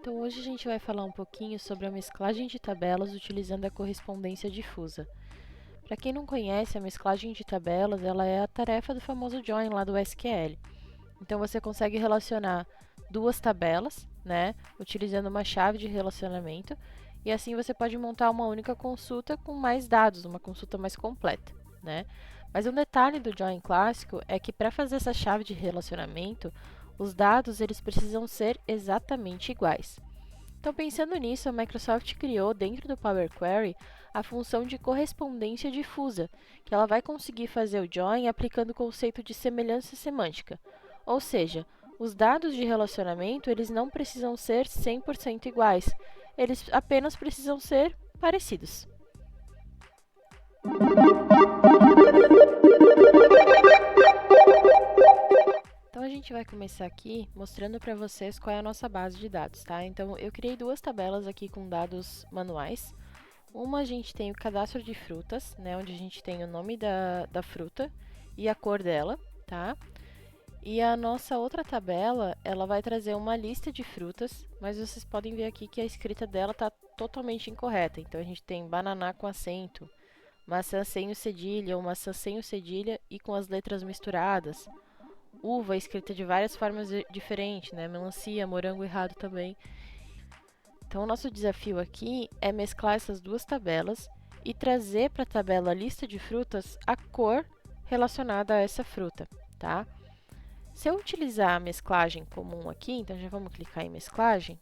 Então, hoje a gente vai falar um pouquinho sobre a mesclagem de tabelas utilizando a correspondência difusa. Para quem não conhece, a mesclagem de tabelas ela é a tarefa do famoso join lá do SQL. Então, você consegue relacionar duas tabelas, né, utilizando uma chave de relacionamento, e assim você pode montar uma única consulta com mais dados, uma consulta mais completa, né? Mas um detalhe do join clássico é que para fazer essa chave de relacionamento, os dados eles precisam ser exatamente iguais. Então, pensando nisso, a Microsoft criou dentro do Power Query a função de correspondência difusa, que ela vai conseguir fazer o join aplicando o conceito de semelhança semântica. Ou seja, os dados de relacionamento eles não precisam ser 100% iguais, eles apenas precisam ser parecidos. Então, a gente vai começar aqui mostrando para vocês qual é a nossa base de dados, tá? Então, eu criei duas tabelas aqui com dados manuais. Uma a gente tem o cadastro de frutas, né? Onde a gente tem o nome da fruta e a cor dela, tá? E a nossa outra tabela, ela vai trazer uma lista de frutas, mas vocês podem ver aqui que a escrita dela está totalmente incorreta. Então, a gente tem bananá com acento, maçã sem o cedilha ou maçã sem o cedilha e com as letras misturadas. Uva escrita de várias formas diferentes, né? Melancia, morango errado também. Então, o nosso desafio aqui é mesclar essas duas tabelas e trazer para a tabela lista de frutas a cor relacionada a essa fruta, tá? Se eu utilizar a mesclagem comum aqui, então já vamos clicar em mesclagem,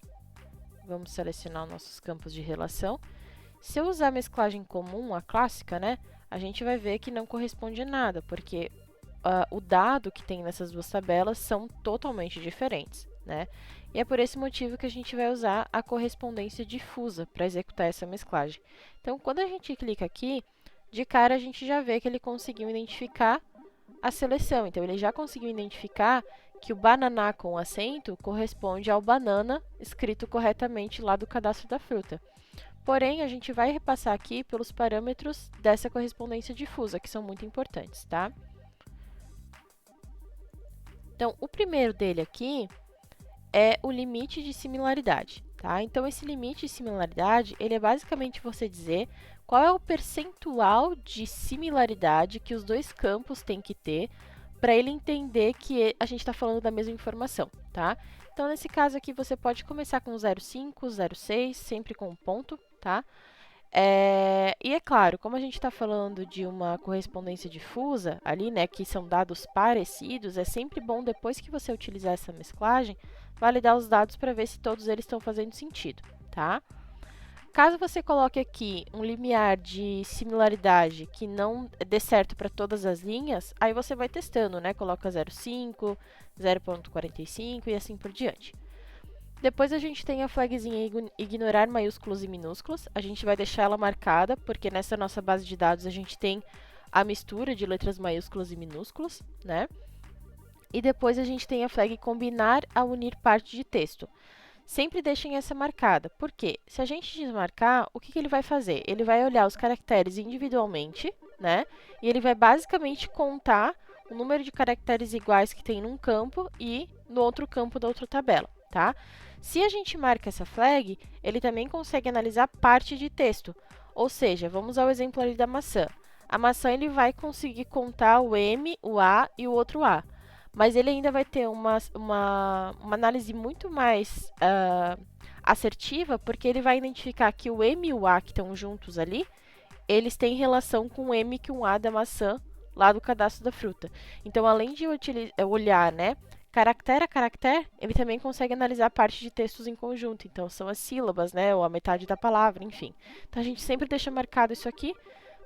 vamos selecionar nossos campos de relação. Se eu usar a mesclagem comum, a clássica, né, a gente vai ver que não corresponde a nada, porque o dado que tem nessas duas tabelas são totalmente diferentes, né? E é por esse motivo que a gente vai usar a correspondência difusa para executar essa mesclagem. Então, quando a gente clica aqui, de cara a gente já vê que ele conseguiu identificar a seleção. Então, ele já conseguiu identificar que o bananá com acento corresponde ao banana escrito corretamente lá do cadastro da fruta. Porém, a gente vai repassar aqui pelos parâmetros dessa correspondência difusa, que são muito importantes, tá? Então, o primeiro dele aqui é o limite de similaridade, tá? Então, esse limite de similaridade, ele é basicamente você dizer qual é o percentual de similaridade que os dois campos têm que ter para ele entender que a gente está falando da mesma informação, tá? Então, nesse caso aqui, você pode começar com 0,5, 0,6, sempre com um ponto, tá? E é claro, como a gente está falando de uma correspondência difusa ali, né, que são dados parecidos, é sempre bom, depois que você utilizar essa mesclagem, validar os dados para ver se todos eles estão fazendo sentido, tá? Caso você coloque aqui um limiar de similaridade que não dê certo para todas as linhas, aí você vai testando, né? Coloca 0,5, 0,45 e assim por diante. Depois a gente tem a flagzinha ignorar maiúsculos e minúsculos. A gente vai deixar ela marcada, porque nessa nossa base de dados a gente tem a mistura de letras maiúsculas e minúsculas, né? E depois a gente tem a flag combinar a unir parte de texto. Sempre deixem essa marcada. Por quê? Se a gente desmarcar, o que ele vai fazer? Ele vai olhar os caracteres individualmente, né? E ele vai basicamente contar o número de caracteres iguais que tem num campo e no outro campo da outra tabela, tá? Se a gente marca essa flag, ele também consegue analisar parte de texto. Ou seja, vamos ao exemplo ali da maçã. A maçã ele vai conseguir contar o M, o A e o outro A. Mas ele ainda vai ter uma análise muito mais assertiva, porque ele vai identificar que o M e o A que estão juntos ali, eles têm relação com o M que um A da maçã lá do cadastro da fruta. Então, além de olhar, né, caractere a caractere, ele também consegue analisar parte de textos em conjunto. Então, são as sílabas, né, ou a metade da palavra, enfim. Então, a gente sempre deixa marcado isso aqui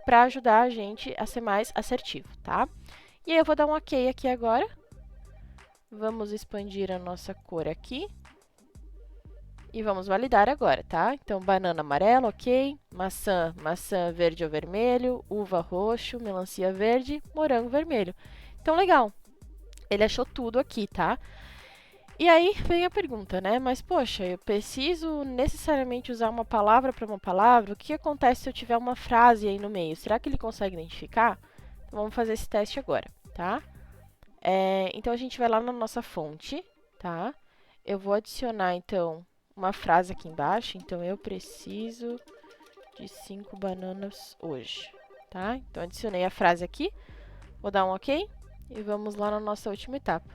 para ajudar a gente a ser mais assertivo, tá? E aí, eu vou dar um OK aqui agora. Vamos expandir a nossa cor aqui. E vamos validar agora, tá? Então, banana amarelo, ok. Maçã verde ou vermelho. Uva roxo, melancia verde, morango vermelho. Então, legal. Ele achou tudo aqui, tá? E aí vem a pergunta, né? Mas, poxa, eu preciso necessariamente usar uma palavra para uma palavra? O que acontece se eu tiver uma frase aí no meio? Será que ele consegue identificar? Então, vamos fazer esse teste agora, tá? Então, a gente vai lá na nossa fonte, tá? Eu vou adicionar, então, uma frase aqui embaixo. Então, eu preciso de 5 bananas hoje, tá? Então, adicionei a frase aqui. Vou dar um OK e vamos lá na nossa última etapa.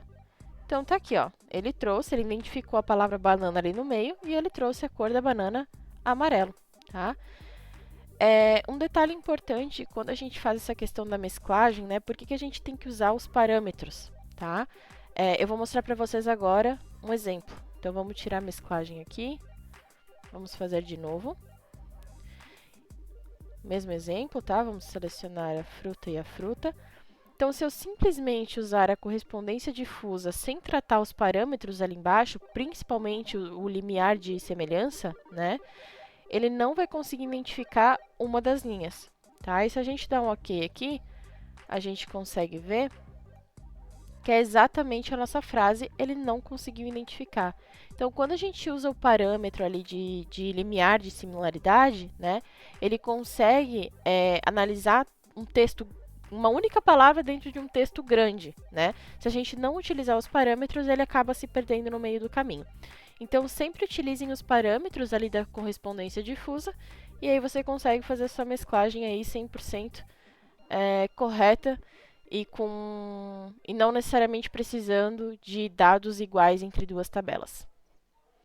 Então, tá aqui, ó. Ele identificou a palavra banana ali no meio e ele trouxe a cor da banana amarelo, tá? Um detalhe importante quando a gente faz essa questão da mesclagem, né? Por que a gente tem que usar os parâmetros, tá? Eu vou mostrar para vocês agora um exemplo. Então, vamos tirar a mesclagem aqui. Vamos fazer de novo. Mesmo exemplo, tá? Vamos selecionar a fruta e a fruta. Então, se eu simplesmente usar a correspondência difusa sem tratar os parâmetros ali embaixo, principalmente o limiar de semelhança, né? Ele não vai conseguir identificar uma das linhas, tá? E se a gente dá um OK aqui, a gente consegue ver que é exatamente a nossa frase, ele não conseguiu identificar. Então, quando a gente usa o parâmetro ali de limiar de similaridade, né? Ele consegue analisar um texto, uma única palavra dentro de um texto grande, né? Se a gente não utilizar os parâmetros, ele acaba se perdendo no meio do caminho. Então, sempre utilizem os parâmetros ali da correspondência difusa e aí você consegue fazer sua mesclagem aí 100% correta e não necessariamente precisando de dados iguais entre duas tabelas.